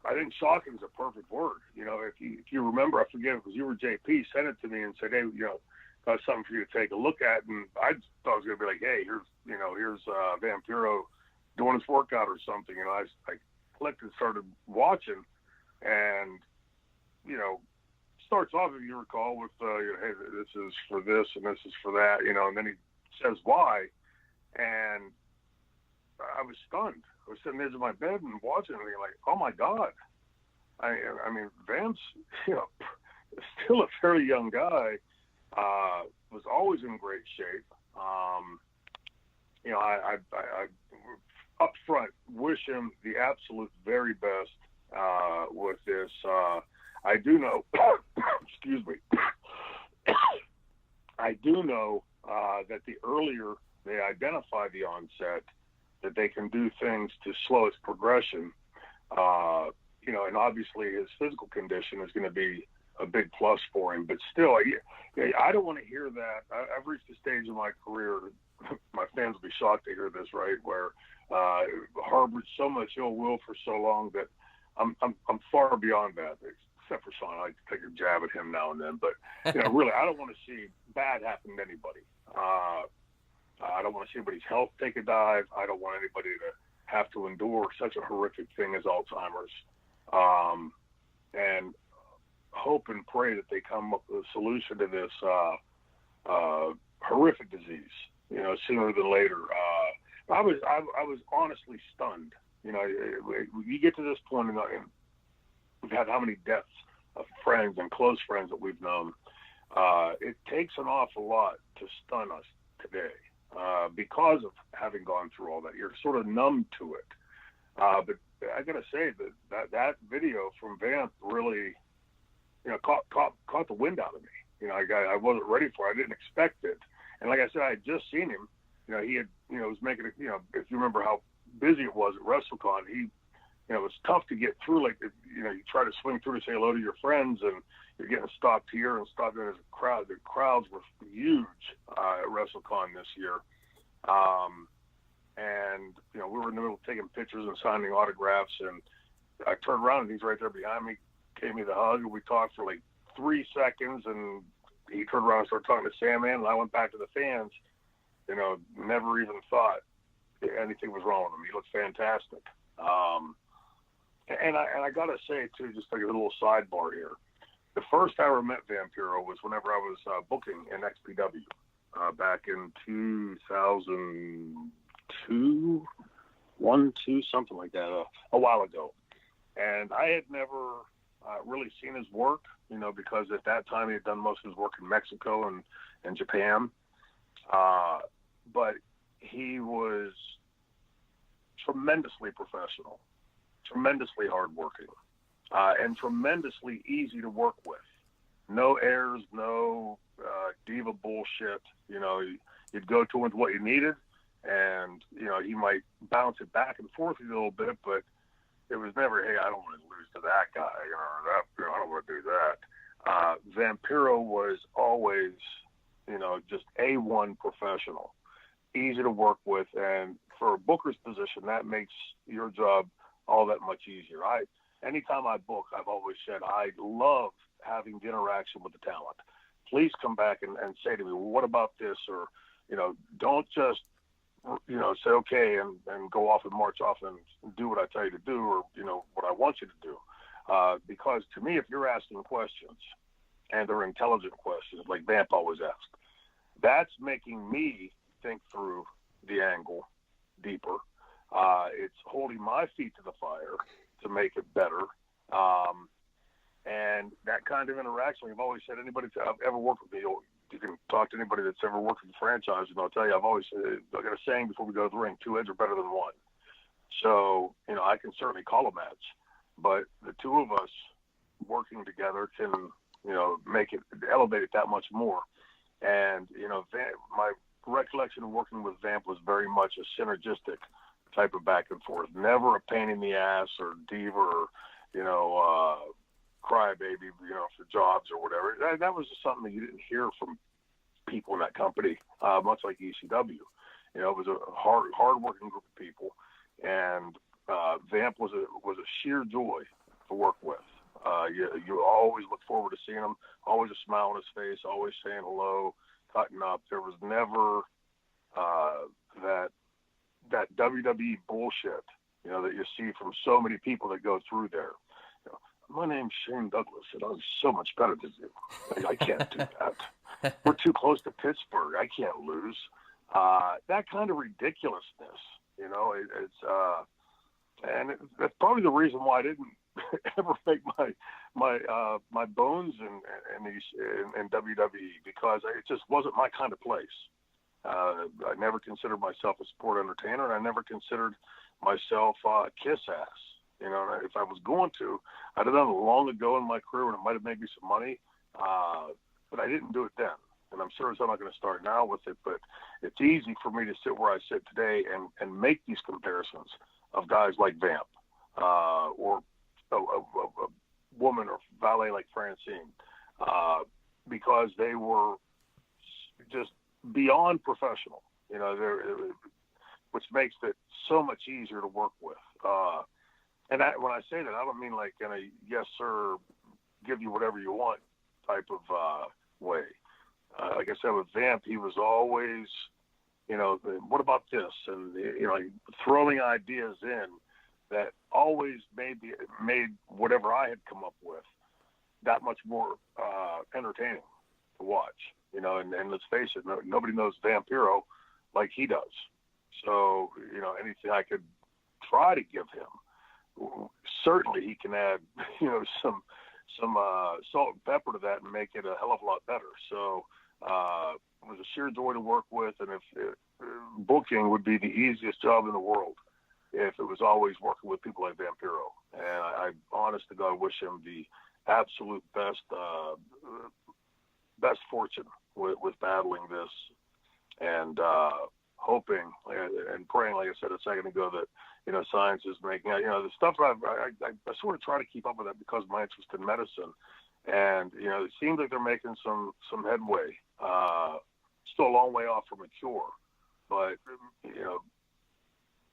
I think shocking is a perfect word. If you remember, I forget it was you or JP sent it to me and said, hey, got something for you to take a look at. And I just thought it was going to be like, hey, here's Vampiro doing his workout or something. I clicked and started watching, and starts off, if you recall, with hey, this is for this and this is for that, and then he says why, and I was stunned. I was sitting there in my bed and watching, and like, oh my God. I mean, Vamp's, still a fairly young guy, was always in great shape. I up front wish him the absolute very best with this. I do know, excuse me, I do know that the earlier they identify the onset, that they can do things to slow its progression. And obviously his physical condition is going to be a big plus for him. But still, I don't want to hear that. I've reached a stage in my career, my fans will be shocked to hear this, right, where harbored so much ill will for so long that I'm far beyond that. Except for Sean, I like to take a jab at him now and then. But really, I don't want to see bad happen to anybody. I don't want to see anybody's health take a dive. I don't want anybody to have to endure such a horrific thing as Alzheimer's. And hope and pray that they come up with a solution to this horrific disease, sooner than later. I was honestly stunned. You get to this point, and we've had how many deaths of friends and close friends that we've known. It takes an awful lot to stun us today. Because of having gone through all that, you're sort of numb to it. But I got to say that video from Vamp really, caught the wind out of me. I wasn't ready for it. I didn't expect it. And like I said, I had just seen him. He had, was making it. If you remember how busy it was at WrestleCon, it was tough to get through. Like, you try to swing through to say hello to your friends, and you're getting stopped here and stopped there. There's a crowd. The crowds were huge at WrestleCon this year. And, we were in the middle of taking pictures and signing autographs, and I turned around and he's right there behind me, gave me the hug, and we talked for like 3 seconds, and he turned around and started talking to Sandman, and I went back to the fans, never even thought anything was wrong with him. He looked fantastic. And I got to say, too, just like a little sidebar here, the first I ever met Vampiro was whenever I was booking in XPW back in 2002, something like that, a while ago. And I had never really seen his work, because at that time he had done most of his work in Mexico and Japan. But he was tremendously professional, tremendously hardworking, and tremendously easy to work with. No airs, no diva bullshit. You'd go to him with what you needed, and he might bounce it back and forth a little bit, but it was never, hey, I don't want to lose to that guy, or that, I don't want to do that. Vampiro was always, just A1 professional, easy to work with, and for a booker's position, that makes your job all that much easier. Anytime I book, I've always said I love having the interaction with the talent. Please come back and say to me, well, what about this? Or, don't just, say okay and go off and march off and do what I tell you to do, or, what I want you to do. Because to me, if you're asking questions and they're intelligent questions, like Vamp always asked, that's making me think through the angle deeper. It's holding my feet to the fire to make it better. And that kind of interaction, we've always said, anybody that's ever worked with me, you can talk to anybody that's ever worked with the franchise, and I'll tell you, I've always said, I got a saying before we go to the ring, 2 heads are better than 1. So, I can certainly call a match, but the two of us working together can, make it, elevate it that much more. And, my recollection of working with Vamp was very much a synergistic type of back and forth, never a pain in the ass or diva or, crybaby, for jobs or whatever. That was just something that you didn't hear from people in that company, much like ECW. It was a hard-working group of people, and Vamp was a sheer joy to work with. You always look forward to seeing him, always a smile on his face, always saying hello, cutting up. There was never that WWE bullshit, that you see from so many people that go through there. My name's Shane Douglas, and I'm so much better than you. I can't do that. We're too close to Pittsburgh. I can't lose. That kind of ridiculousness, that's probably the reason why I didn't ever make my bones in WWE, because it just wasn't my kind of place. I never considered myself a sport entertainer, and I never considered myself a kiss ass. If I was going to, I'd have done it long ago in my career, and it might have made me some money, but I didn't do it then. And I'm serious, I'm not going to start now with it, but it's easy for me to sit where I sit today and make these comparisons of guys like Vamp, or a woman or valet like Francine, because they were just beyond professional, which makes it so much easier to work with. And when I say that, I don't mean like in a yes sir, give you whatever you want type of way. Like I said with Vamp, he was always, what about this, and throwing ideas in that always made whatever I had come up with that much more entertaining to watch. And let's face it, nobody knows Vampiro like he does. So, anything I could try to give him, certainly he can add, some salt and pepper to that and make it a hell of a lot better. So it was a sheer joy to work with, and if booking would be the easiest job in the world if it was always working with people like Vampiro. And I honest to God, wish him the absolute best fortune with battling this, and hoping and praying, like I said a second ago, that science is making the stuff. I sort of try to keep up with that because of my interest in medicine, and it seems like they're making some headway. Still a long way off from a cure, but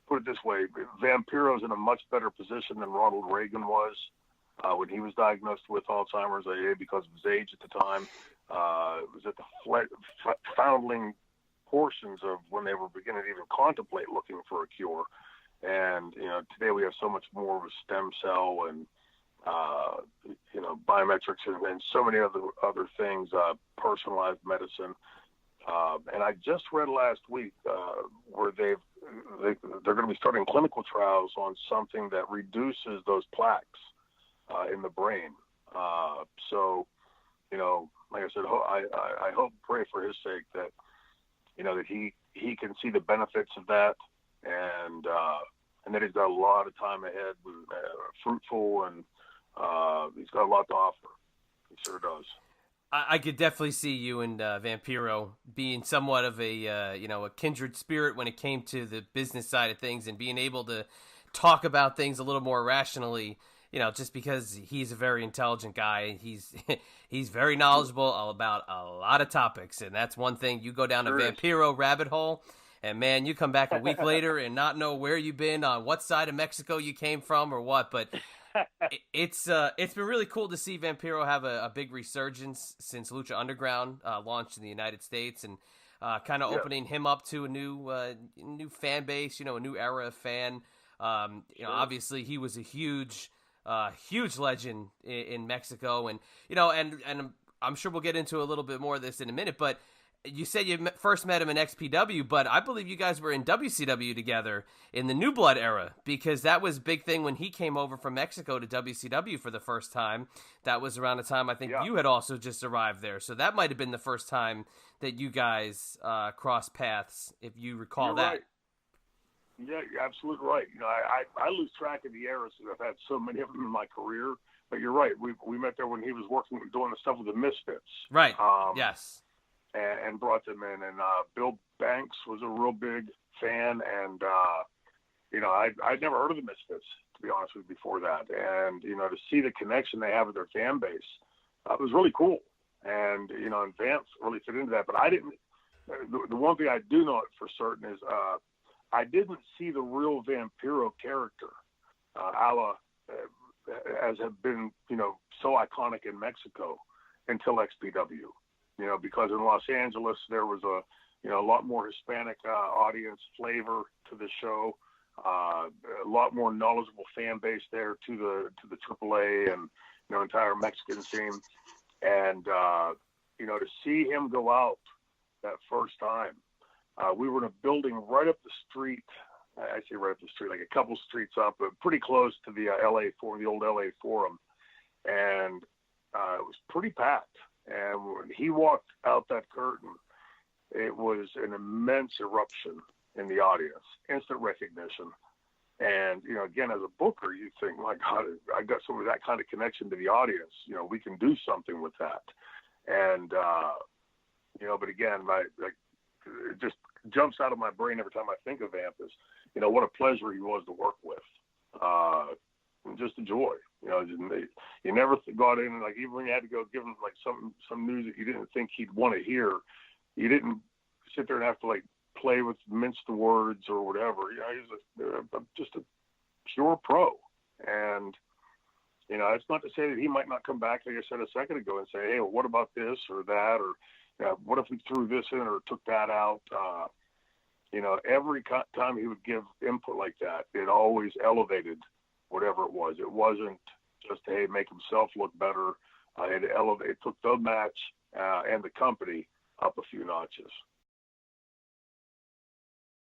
put it this way: Vampiro's in a much better position than Ronald Reagan was when he was diagnosed with Alzheimer's, because of his age at the time. It was at the foundling portions of when they were beginning to even contemplate looking for a cure. And, today we have so much more of a stem cell and, biometrics and so many other things, personalized medicine. And I just read last week where they're going to be starting clinical trials on something that reduces those plaques in the brain. So, like I said, I hope, pray for his sake that, that he can see the benefits of that, and that he's got a lot of time ahead, fruitful, and he's got a lot to offer. He sure does. I could definitely see you and Vampiro being somewhat of a kindred spirit when it came to the business side of things, and being able to talk about things a little more rationally. Just because he's a very intelligent guy, he's very knowledgeable about a lot of topics, and that's one thing. You go down a Vampiro rabbit hole, and man, you come back a week later and not know where you've been, on what side of Mexico you came from, or what. But it's been really cool to see Vampiro have a big resurgence since Lucha Underground launched in the United States, and kind of opening him up to a new fan base, a new era of fan. Obviously he was a huge legend in Mexico, and and I'm sure we'll get into a little bit more of this in a minute, but you said you first met him in XPW, but I believe you guys were in WCW together in the New Blood era, because that was a big thing when he came over from Mexico to WCW for the first time. That was around the time I think you had also just arrived there, so that might have been the first time that you guys crossed paths, if you recall. You're that. Right. Yeah, you're absolutely right. I lose track of the eras because I've had so many of them in my career. But you're right. We met there when he was doing the stuff with the Misfits. Right. Yes. And brought them in. And Bill Banks was a real big fan. And, I'd never heard of the Misfits, to be honest with you, before that. And, to see the connection they have with their fan base, it was really cool. And, and Vance really fit into that. But I didn't – the one thing I do know for certain is I didn't see the real Vampiro character, a la as have been, so iconic in Mexico until XPW. Because in Los Angeles there was a lot more Hispanic audience flavor to the show, a lot more knowledgeable fan base there to the AAA and entire Mexican scene, and to see him go out that first time, we were in a building right up the street. I say right up the street, like a couple streets up, but pretty close to the LA Forum, the old LA Forum, and it was pretty packed. And when he walked out that curtain, it was an immense eruption in the audience, instant recognition. And, again, as a booker, you think, my God, I got some of that kind of connection to the audience. We can do something with that. And, but again, it just jumps out of my brain every time I think of Vamp is, what a pleasure he was to work with. Just a joy. You never got in, like, even when you had to go give him, like, some news that you didn't think he'd want to hear, you didn't sit there and have to, like, play with minced words or whatever. He's just a pure pro. And, it's not to say that he might not come back, like I said a second ago, and say, hey, well, what about this or that? Or what if we threw this in or took that out? Every time he would give input like that, it always elevated whatever it was. It wasn't just, hey, make himself look better. It took the match and the company up a few notches.